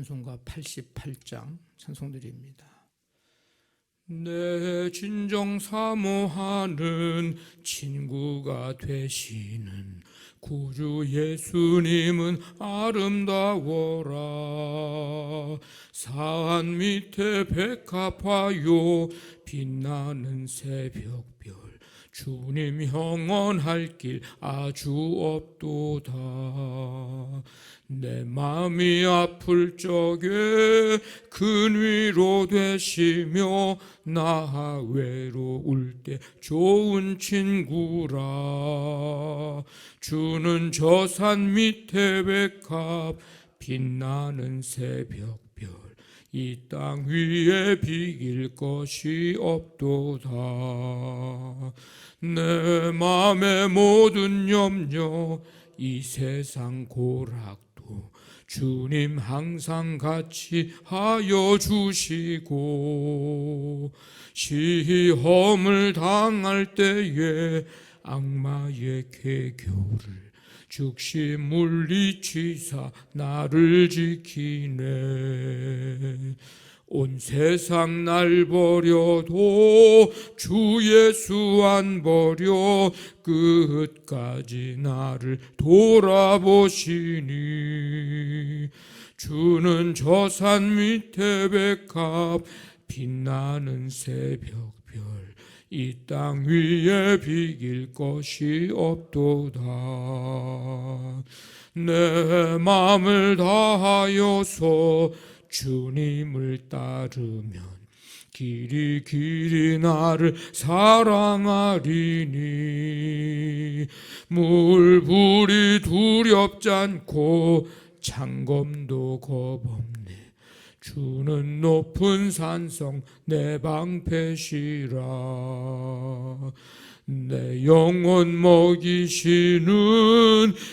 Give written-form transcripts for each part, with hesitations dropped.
찬송가 88장 찬송드립니다. 내 진정 사모하는 친구가 되시는 구주 예수님은 아름다워라. 산 밑에 백합화요 빛나는 새벽별 주님 형언할 길 아주 없도다. 내 마음이 아플 적에 큰 위로 되시며 나 외로울 때 좋은 친구라. 주는 저 산 밑에 백합 빛나는 새벽별 이 땅 위에 비길 것이 없도다. 내 맘의 모든 염려 이 세상 고락도 주님 항상 같이 하여 주시고, 시험을 당할 때에 악마의 계교를 즉시 물리치사 나를 지키네. 온 세상 날 버려도 주 예수 안 버려 끝까지 나를 돌아보시니. 주는 저 산 밑에 백합 빛나는 새벽별 이 땅 위에 비길 것이 없도다. 내 마음을 다하여서 주님을 따르면 길이 길이 나를 사랑하리니. 물불이 두렵지 않고 창검도 겁없네. 주는 높은 산성 내 방패시라. 내 영혼 먹이시는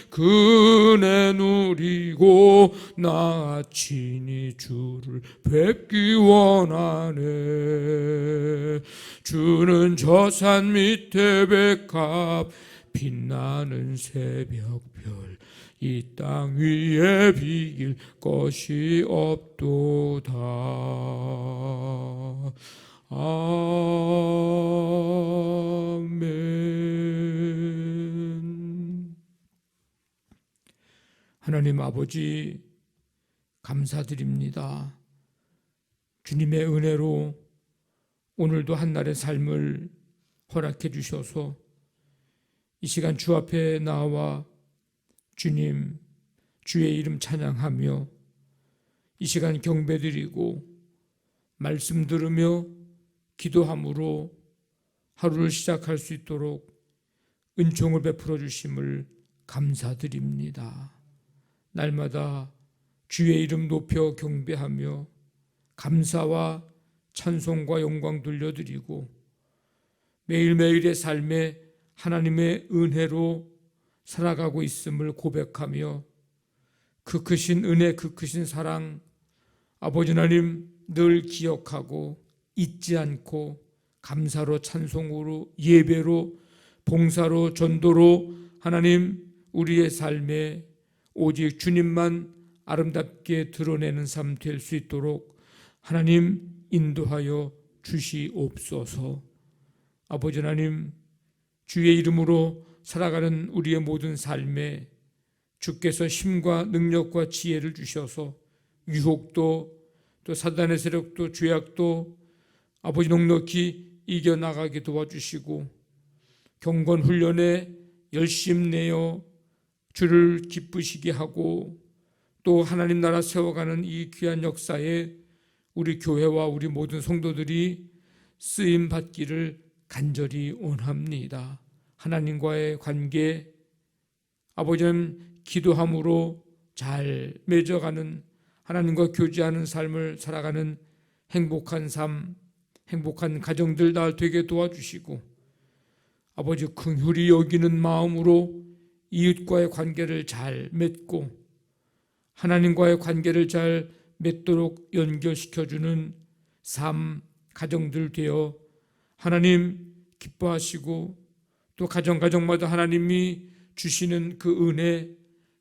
그네 누리고 나 친히 주를 뵙기 원하네. 주는 저 산 밑에 백합 빛나는 새벽별 이 땅 위에 비길 것이 없도다. 아멘. 하나님 아버지 감사드립니다. 주님의 은혜로 오늘도 한날의 삶을 허락해 주셔서 이 시간 주 앞에 나와 주님 주의 이름 찬양하며 이 시간 경배드리고 말씀 들으며 기도함으로 하루를 시작할 수 있도록 은총을 베풀어 주심을 감사드립니다. 날마다 주의 이름 높여 경배하며 감사와 찬송과 영광 돌려드리고 매일매일의 삶에 하나님의 은혜로 살아가고 있음을 고백하며 그 크신 은혜, 그 크신 사랑 아버지 하나님 늘 기억하고 잊지 않고 감사로 찬송으로 예배로 봉사로 전도로 하나님 우리의 삶에 오직 주님만 아름답게 드러내는 삶 될 수 있도록 하나님 인도하여 주시옵소서. 아버지 하나님 주의 이름으로 살아가는 우리의 모든 삶에 주께서 힘과 능력과 지혜를 주셔서 유혹도 또 사단의 세력도 죄악도 아버지 넉넉히 이겨나가게 도와주시고 경건 훈련에 열심 내어 주를 기쁘시게 하고 또 하나님 나라 세워가는 이 귀한 역사에 우리 교회와 우리 모든 성도들이 쓰임 받기를 간절히 원합니다. 하나님과의 관계 아버지는 기도함으로 잘 맺어가는 하나님과 교제하는 삶을 살아가는 행복한 삶, 행복한 가정들 다 되게 도와주시고 아버지 긍휼히 여기는 마음으로 이웃과의 관계를 잘 맺고 하나님과의 관계를 잘 맺도록 연결시켜주는 삶, 가정들 되어 하나님 기뻐하시고 또 가정마다 하나님이 주시는 그 은혜,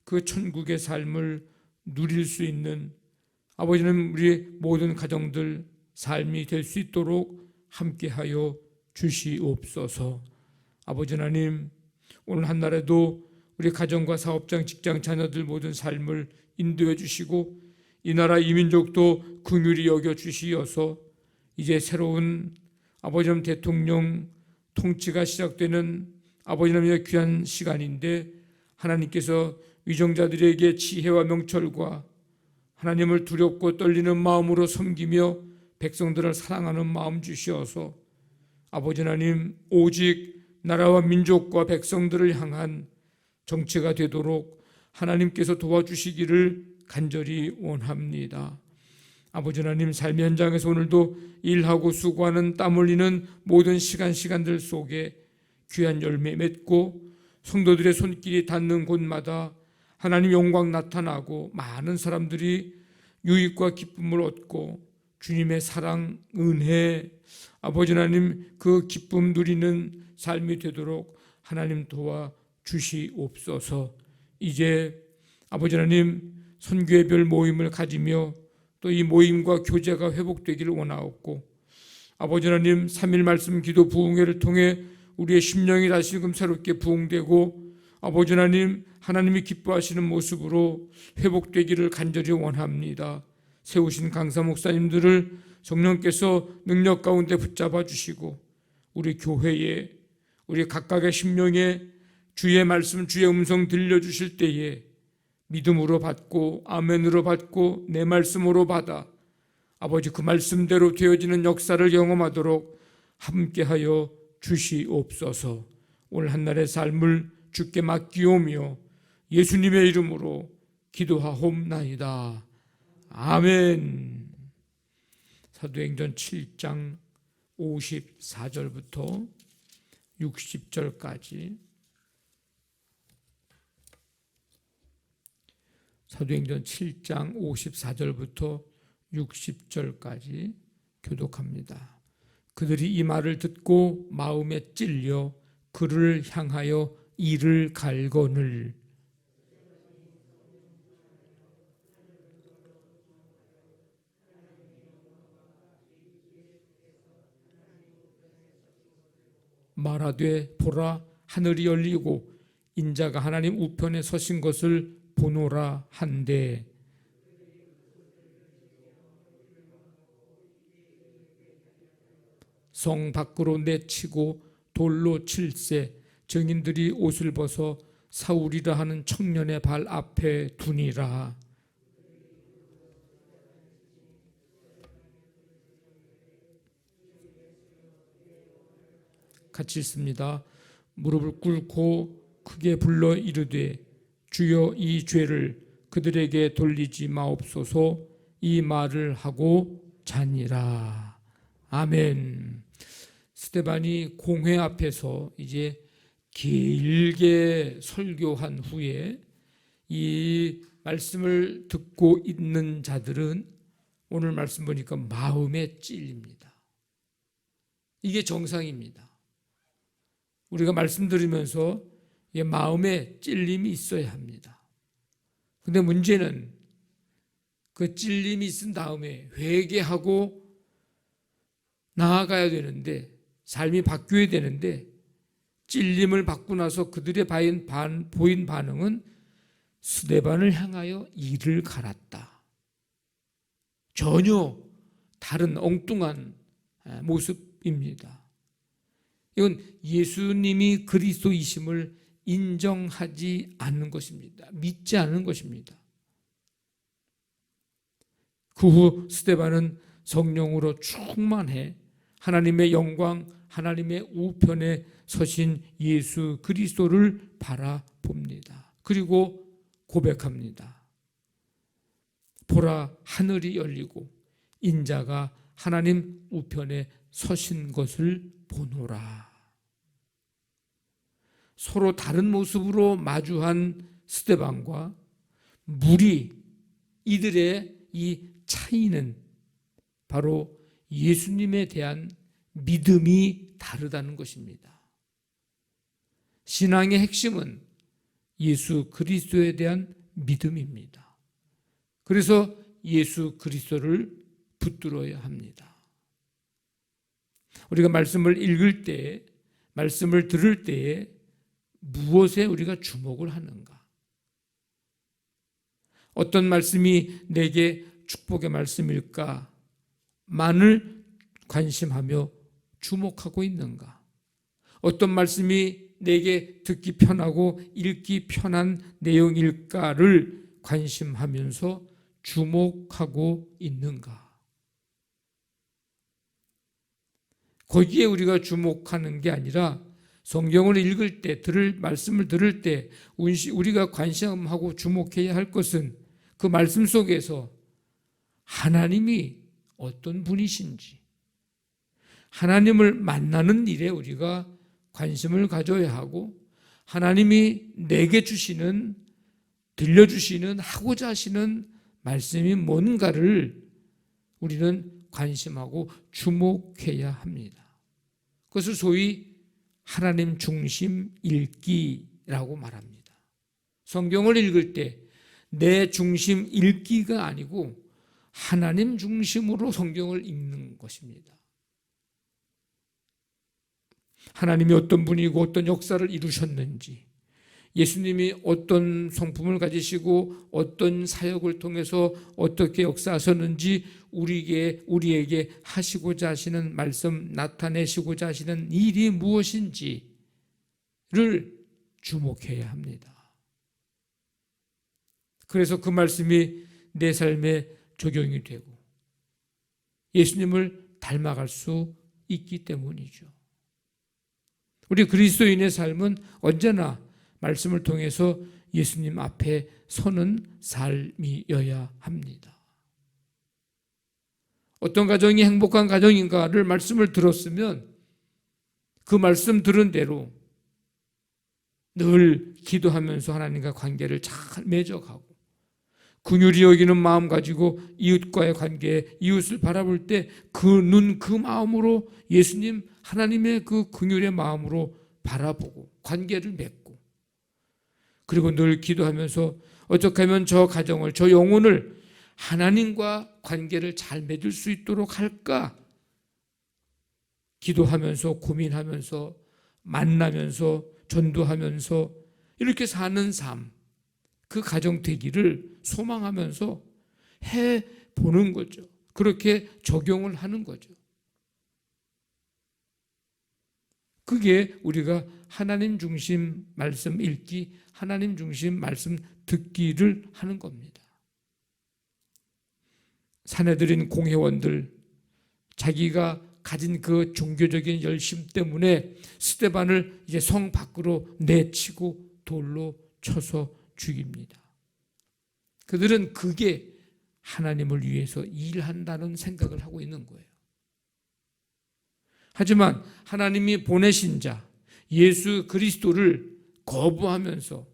그 천국의 삶을 누릴 수 있는 아버지는 우리 모든 가정들 삶이 될 수 있도록 함께하여 주시옵소서. 아버지 하나님, 오늘 한날에도 우리 가정과 사업장, 직장, 자녀들 모든 삶을 인도해 주시고 이 나라 이 민족도 긍휼히 여겨 주시어서 이제 새로운 아버지 하나님 대통령 통치가 시작되는 아버지 하나님의 귀한 시간인데 하나님께서 위정자들에게 지혜와 명철과 하나님을 두렵고 떨리는 마음으로 섬기며 백성들을 사랑하는 마음 주시어서 아버지 하나님 오직 나라와 민족과 백성들을 향한 정치가 되도록 하나님께서 도와주시기를 간절히 원합니다. 아버지 하나님, 삶의 현장에서 오늘도 일하고 수고하는 땀 흘리는 모든 시간들 속에 귀한 열매 맺고 성도들의 손길이 닿는 곳마다 하나님 영광 나타나고 많은 사람들이 유익과 기쁨을 얻고 주님의 사랑, 은혜, 아버지 하나님 그 기쁨 누리는 삶이 되도록 하나님 도와 주시옵소서. 이제 아버지 하나님 선교의 별 모임을 가지며 또 이 모임과 교제가 회복되기를 원하옵고 아버지 하나님 3일 말씀 기도 부흥회를 통해 우리의 심령이 다시금 새롭게 부흥되고 아버지 하나님 하나님이 기뻐하시는 모습으로 회복되기를 간절히 원합니다. 세우신 강사 목사님들을 성령께서 능력 가운데 붙잡아 주시고 우리 교회에 우리 각각의 심령에 주의 말씀 주의 음성 들려주실 때에 믿음으로 받고 아멘으로 받고 내 말씀으로 받아 아버지 그 말씀대로 되어지는 역사를 경험하도록 함께하여 주시옵소서. 오늘 한날의 삶을 주께 맡기오며 예수님의 이름으로 기도하옵나이다. 아멘. 사도행전 7장 54절부터 60절까지 사도행전 7장 54절부터 60절까지 교독합니다. 그들이 이 말을 듣고 마음에 찔려 그를 향하여 이를 갈거늘 말하되 보라 하늘이 열리고 인자가 하나님 우편에 서신 것을 보노라 한데 성 밖으로 내치고 돌로 칠세 증인들이 옷을 벗어 사울이라 하는 청년의 발 앞에 두니라. 같이 읽습니다. 무릎을 꿇고 크게 불러 이르되 주여 이 죄를 그들에게 돌리지 마옵소서. 이 말을 하고 자니라. 아멘. 스데반이 공회 앞에서 이제 길게 설교한 후에 이 말씀을 듣고 있는 자들은 오늘 말씀 보니까 마음에 찔립니다. 이게 정상입니다. 우리가 말씀 들으면서 마음에 찔림이 있어야 합니다. 그런데 문제는 그 찔림이 있은 다음에 회개하고 나아가야 되는데 삶이 바뀌어야 되는데 찔림을 받고 나서 그들의 보인 반응은 스데반을 향하여 이를 갈았다. 전혀 다른 엉뚱한 모습입니다. 이건 예수님이 그리스도이심을 인정하지 않는 것입니다. 믿지 않는 것입니다. 그 후 스데반은 성령으로 충만해 하나님의 영광, 하나님의 우편에 서신 예수 그리스도를 바라봅니다. 그리고 고백합니다. 보라 하늘이 열리고 인자가 하나님 우편에 서신 것을 보노라. 서로 다른 모습으로 마주한 스데반과 무리 이들의 이 차이는 바로 예수님에 대한 믿음이 다르다는 것입니다. 신앙의 핵심은 예수 그리스도에 대한 믿음입니다. 그래서 예수 그리스도를 붙들어야 합니다. 우리가 말씀을 읽을 때, 말씀을 들을 때에 무엇에 우리가 주목을 하는가? 어떤 말씀이 내게 축복의 말씀일까? 만을 관심하며 주목하고 있는가? 어떤 말씀이 내게 듣기 편하고 읽기 편한 내용일까를 관심하면서 주목하고 있는가? 거기에 우리가 주목하는 게 아니라 성경을 읽을 때, 말씀을 들을 때 우리가 관심하고 주목해야 할 것은 그 말씀 속에서 하나님이 어떤 분이신지, 하나님을 만나는 일에 우리가 관심을 가져야 하고, 하나님이 내게 주시는, 들려주시는, 하고자 하시는 말씀이 뭔가를 우리는 관심하고 주목해야 합니다. 그것을 소위 하나님 중심 읽기라고 말합니다. 성경을 읽을 때 내 중심 읽기가 아니고 하나님 중심으로 성경을 읽는 것입니다. 하나님이 어떤 분이고 어떤 역사를 이루셨는지, 예수님이 어떤 성품을 가지시고 어떤 사역을 통해서 어떻게 역사하셨는지 우리에게 하시고자 하시는 말씀, 나타내시고자 하시는 일이 무엇인지를 주목해야 합니다. 그래서 그 말씀이 내 삶에 적용이 되고 예수님을 닮아갈 수 있기 때문이죠. 우리 그리스도인의 삶은 언제나 말씀을 통해서 예수님 앞에 서는 삶이어야 합니다. 어떤 가정이 행복한 가정인가를 말씀을 들었으면 그 말씀 들은 대로 늘 기도하면서 하나님과 관계를 잘 맺어가고 긍휼히 여기는 마음 가지고 이웃과의 관계, 이웃을 바라볼 때 그 눈, 그 마음으로 예수님, 하나님의 그 긍휼의 마음으로 바라보고 관계를 맺고, 그리고 늘 기도하면서 어떻게 하면 저 가정을, 저 영혼을 하나님과 관계를 잘 맺을 수 있도록 할까? 기도하면서, 고민하면서, 만나면서, 전도하면서 이렇게 사는 삶, 그 가정 되기를 소망하면서 해보는 거죠. 그렇게 적용을 하는 거죠. 그게 우리가 하나님 중심 말씀 읽기, 하나님 중심 말씀 듣기를 하는 겁니다. 사내들인 공회원들, 자기가 가진 그 종교적인 열심 때문에 스데반을 이제 성 밖으로 내치고 돌로 쳐서 죽입니다. 그들은 그게 하나님을 위해서 일한다는 생각을 하고 있는 거예요. 하지만 하나님이 보내신 자 예수 그리스도를 거부하면서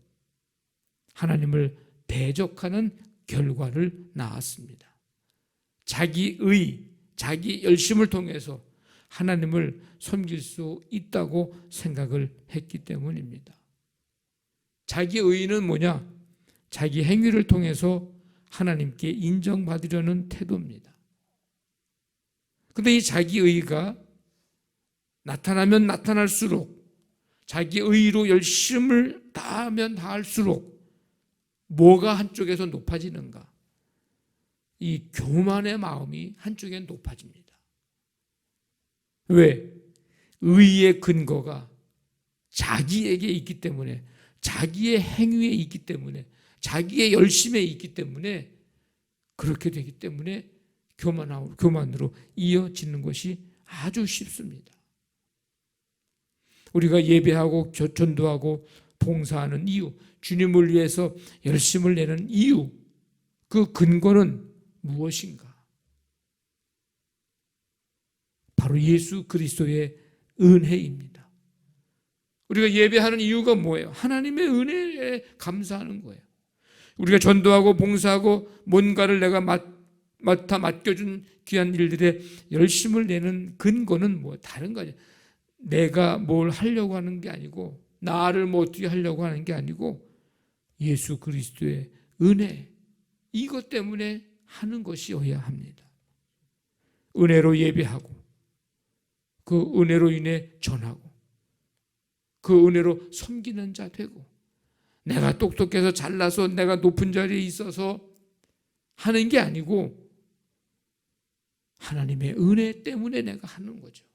하나님을 대적하는 결과를 낳았습니다. 자기의, 자기 열심을 통해서 하나님을 섬길 수 있다고 생각을 했기 때문입니다. 자기 의의는 뭐냐? 자기 행위를 통해서 하나님께 인정받으려는 태도입니다. 그런데 이 자기 의의가 나타나면 나타날수록, 자기 의의로 열심을 다하면 다할수록 뭐가 한쪽에서 높아지는가? 이 교만의 마음이 한쪽엔 높아집니다. 왜? 의의 근거가 자기에게 있기 때문에, 자기의 행위에 있기 때문에, 자기의 열심에 있기 때문에, 그렇게 되기 때문에 교만으로 이어지는 것이 아주 쉽습니다. 우리가 예배하고 전도하고 봉사하는 이유, 주님을 위해서 열심을 내는 이유, 그 근거는 무엇인가? 바로 예수 그리스도의 은혜입니다. 우리가 예배하는 이유가 뭐예요? 하나님의 은혜에 감사하는 거예요. 우리가 전도하고 봉사하고 뭔가를 내가 맡겨준 귀한 일들에 열심을 내는 근거는 뭐 다른 거죠. 내가 뭘 하려고 하는 게 아니고, 나를 뭐 어떻게 하려고 하는 게 아니고 예수 그리스도의 은혜, 이것 때문에 하는 것이어야 합니다. 은혜로 예배하고 그 은혜로 인해 전하고 그 은혜로 섬기는 자 되고 내가 똑똑해서 잘나서 내가 높은 자리에 있어서 하는 게 아니고 하나님의 은혜 때문에 내가 하는 거죠.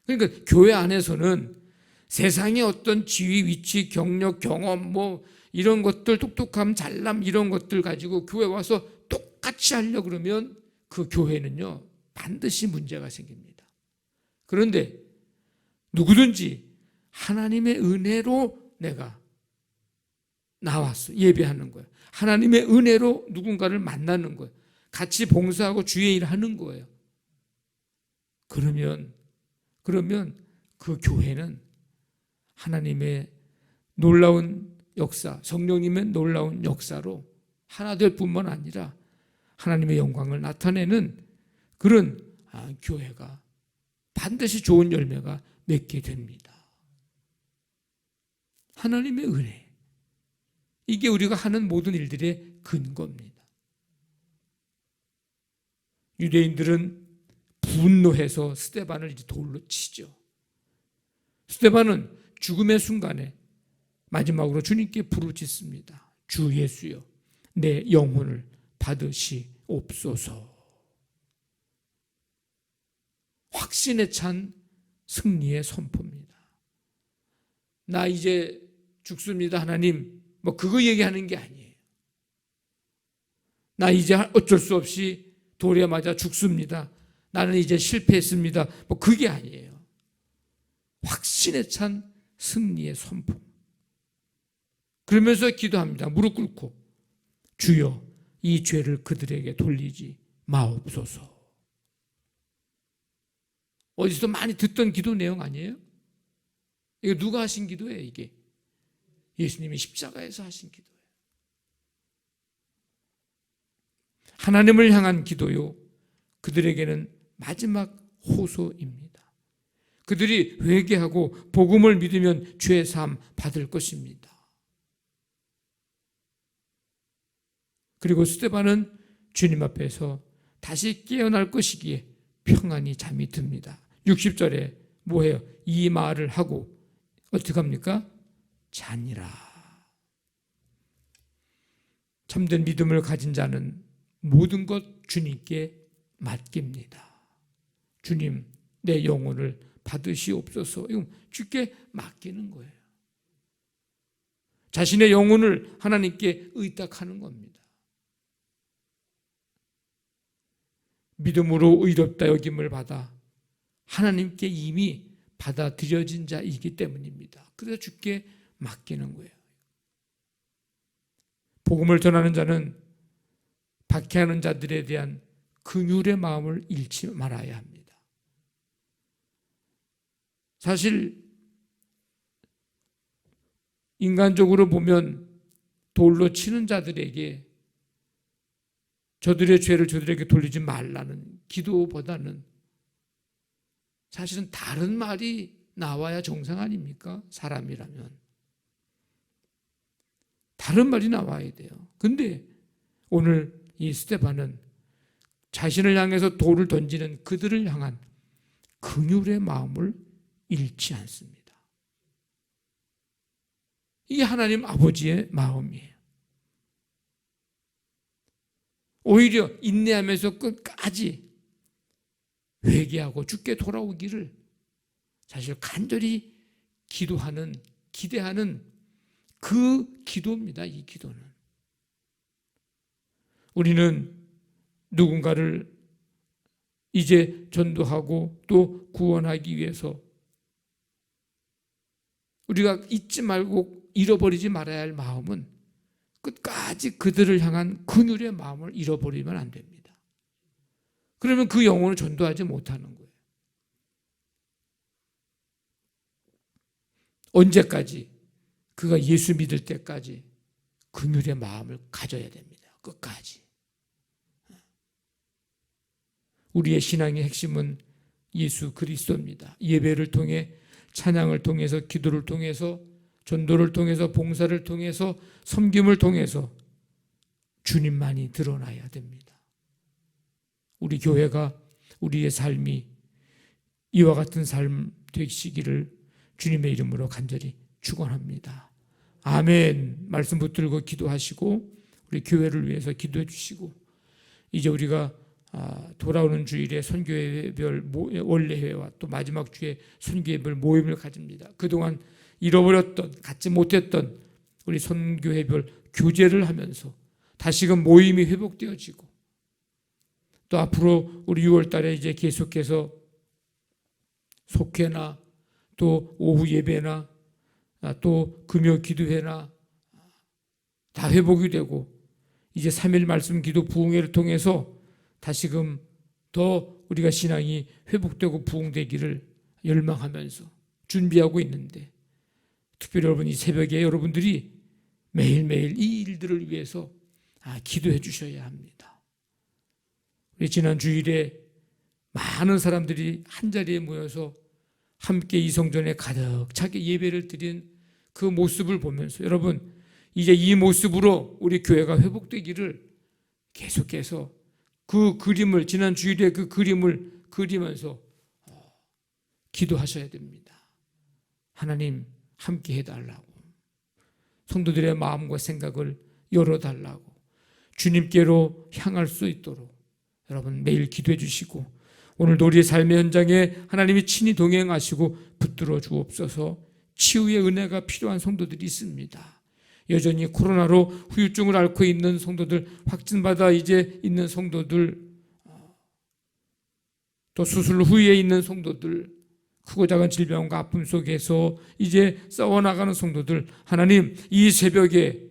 그러니까 교회 안에서는 세상의 어떤 지위, 위치, 경력, 경험 이런 것들, 똑똑함, 잘남 이런 것들 가지고 교회 와서 똑같이 하려고 그러면 그 교회는요 반드시 문제가 생깁니다. 그런데 누구든지 하나님의 은혜로 내가 나왔어 예배하는 거예요. 하나님의 은혜로 누군가를 만나는 거예요. 같이 봉사하고 주의 일을 하는 거예요. 그러면 그 교회는 하나님의 놀라운 역사, 성령님의 놀라운 역사로 하나 될 뿐만 아니라 하나님의 영광을 나타내는 그런 교회가 반드시 좋은 열매가 맺게 됩니다. 하나님의 은혜, 이게 우리가 하는 모든 일들의 근거입니다. 유대인들은 분노해서 스데반을 이제 돌로 치죠. 스데반은 죽음의 순간에 마지막으로 주님께 부르짖습니다. 주 예수여, 내 영혼을 받으시옵소서. 확신에 찬 승리의 선포입니다. 나 이제 죽습니다 하나님, 그거 얘기하는 게 아니에요. 나 이제 어쩔 수 없이 돌에 맞아 죽습니다. 나는 이제 실패했습니다. 그게 아니에요. 확신에 찬 승리의 선포. 그러면서 기도합니다. 무릎 꿇고 주여 이 죄를 그들에게 돌리지 마옵소서. 어디서 많이 듣던 기도 내용 아니에요? 이거 누가 하신 기도예요? 이게 예수님이 십자가에서 하신 기도예요. 하나님을 향한 기도요, 그들에게는 마지막 호소입니다. 그들이 회개하고 복음을 믿으면 죄 사함 받을 것입니다. 그리고 스데반은 주님 앞에서 다시 깨어날 것이기에 평안히 잠이 듭니다. 60절에 뭐해요? 이 말을 하고 어떻게 합니까? 자니라. 참된 믿음을 가진 자는 모든 것 주님께 맡깁니다. 주님, 내 영혼을 받으시옵소서. 이거 주께 맡기는 거예요. 자신의 영혼을 하나님께 의탁하는 겁니다. 믿음으로 의롭다 여김을 받아 하나님께 이미 받아들여진 자이기 때문입니다. 그래서 주께 맡기는 거예요. 복음을 전하는 자는 박해하는 자들에 대한 긍휼의 마음을 잃지 말아야 합니다. 사실 인간적으로 보면 돌로 치는 자들에게 저들의 죄를 저들에게 돌리지 말라는 기도보다는 사실은 다른 말이 나와야 정상 아닙니까? 사람이라면 다른 말이 나와야 돼요. 근데 오늘 이 스데반은 자신을 향해서 돌을 던지는 그들을 향한 긍휼의 마음을 잃지 않습니다. 이게 하나님 아버지의 마음이에요. 오히려 인내하면서 끝까지 회개하고 주께 돌아오기를 사실 간절히 기도하는, 기대하는 그 기도입니다. 이 기도는. 우리는 누군가를 이제 전도하고 또 구원하기 위해서 우리가 잊지 말고 잃어버리지 말아야 할 마음은 끝까지 그들을 향한 긍휼의 마음을 잃어버리면 안 됩니다. 그러면 그 영혼을 전도하지 못하는 거예요. 언제까지? 그가 예수 믿을 때까지 긍휼의 마음을 가져야 됩니다. 끝까지. 우리의 신앙의 핵심은 예수 그리스도입니다. 예배를 통해, 찬양을 통해서, 기도를 통해서, 전도를 통해서, 봉사를 통해서, 섬김을 통해서 주님만이 드러나야 됩니다. 우리 교회가, 우리의 삶이 이와 같은 삶 되시기를 주님의 이름으로 간절히 축원합니다. 아멘. 말씀 붙들고 기도하시고 우리 교회를 위해서 기도해 주시고, 이제 우리가 돌아오는 주일에 선교회별 원래회와 또 마지막 주에 선교회별 모임을 가집니다. 그동안 잃어버렸던, 갖지 못했던 우리 선교회별 교제를 하면서 다시금 모임이 회복되어지고, 또 앞으로 우리 6월 달에 이제 계속해서 속회나 또 오후 예배나 또 금요 기도회나 다 회복이 되고, 이제 3일 말씀 기도 부흥회를 통해서 다시금 더 우리가 신앙이 회복되고 부흥되기를 열망하면서 준비하고 있는데, 특별히 여러분 이 새벽에 여러분들이 매일매일 이 일들을 위해서 기도해 주셔야 합니다. 우리 지난 주일에 많은 사람들이 한자리에 모여서 함께 이 성전에 가득 차게 예배를 드린 그 모습을 보면서, 여러분 이제 이 모습으로 우리 교회가 회복되기를 계속해서 그 그림을, 지난 주일에 그 그림을 그리면서 기도하셔야 됩니다. 하나님 함께 해달라고, 성도들의 마음과 생각을 열어달라고, 주님께로 향할 수 있도록 여러분 매일 기도해 주시고, 오늘도 우리의 삶의 현장에 하나님이 친히 동행하시고 붙들어 주옵소서. 치유의 은혜가 필요한 성도들이 있습니다. 여전히 코로나로 후유증을 앓고 있는 성도들, 확진받아 이제 있는 성도들, 또 수술 후에 있는 성도들, 크고 작은 질병과 아픔 속에서 이제 싸워나가는 성도들, 하나님 이 새벽에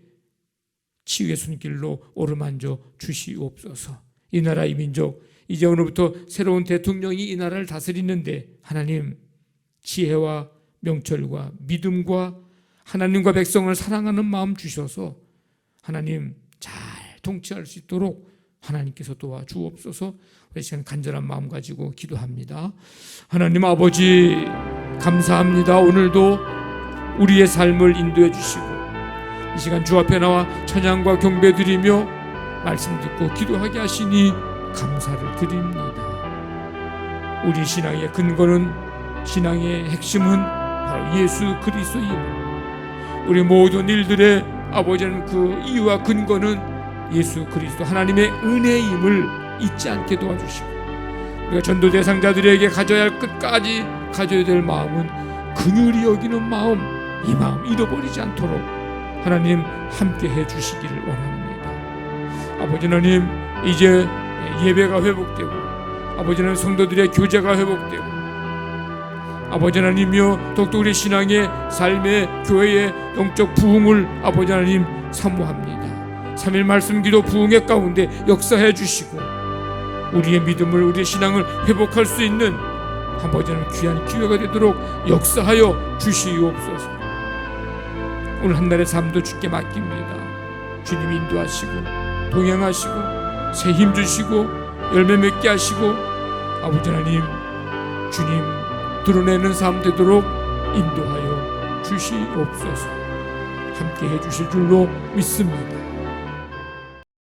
치유의 손길로 오르만져 주시옵소서. 이 나라 이 민족, 이제 오늘부터 새로운 대통령이 이 나라를 다스리는데 하나님 지혜와 명철과 믿음과 하나님과 백성을 사랑하는 마음 주셔서 하나님 잘 통치할 수 있도록 하나님께서 도와주옵소서. 우리 시간 간절한 마음 가지고 기도합니다. 하나님 아버지 감사합니다. 오늘도 우리의 삶을 인도해 주시고 이 시간 주 앞에 나와 찬양과 경배 드리며 말씀 듣고 기도하게 하시니 감사를 드립니다. 우리 신앙의 근거는, 신앙의 핵심은 바로 예수 그리스도입니다. 우리 모든 일들의 아버지는 그 이유와 근거는 예수 그리스도 하나님의 은혜임을 잊지 않게 도와주시고, 우리가 전도 대상자들에게 가져야 할, 끝까지 가져야 될 마음은 긍휼히 여기는 마음, 이 마음 잃어버리지 않도록 하나님 함께 해주시기를 원합니다. 아버지 하나님 이제 예배가 회복되고, 아버지 하나님 성도들의 교제가 회복되고, 아버지 하나님이여 더욱더 우리 신앙의 삶의 교회의 영적 부흥을 아버지 하나님 사모합니다. 3일 말씀 기도 부흥회 가운데 역사해 주시고 우리의 믿음을, 우리의 신앙을 회복할 수 있는 아버지 하나님 귀한 기회가 되도록 역사하여 주시옵소서. 오늘 한 날의 삶도 주께 맡깁니다. 주님 인도하시고 동행하시고 새 힘 주시고 열매 맺게 하시고 아버지 하나님 주님 드러내는 삶 되도록 인도하여 주시옵소서. 함께 해주실 줄로 믿습니다.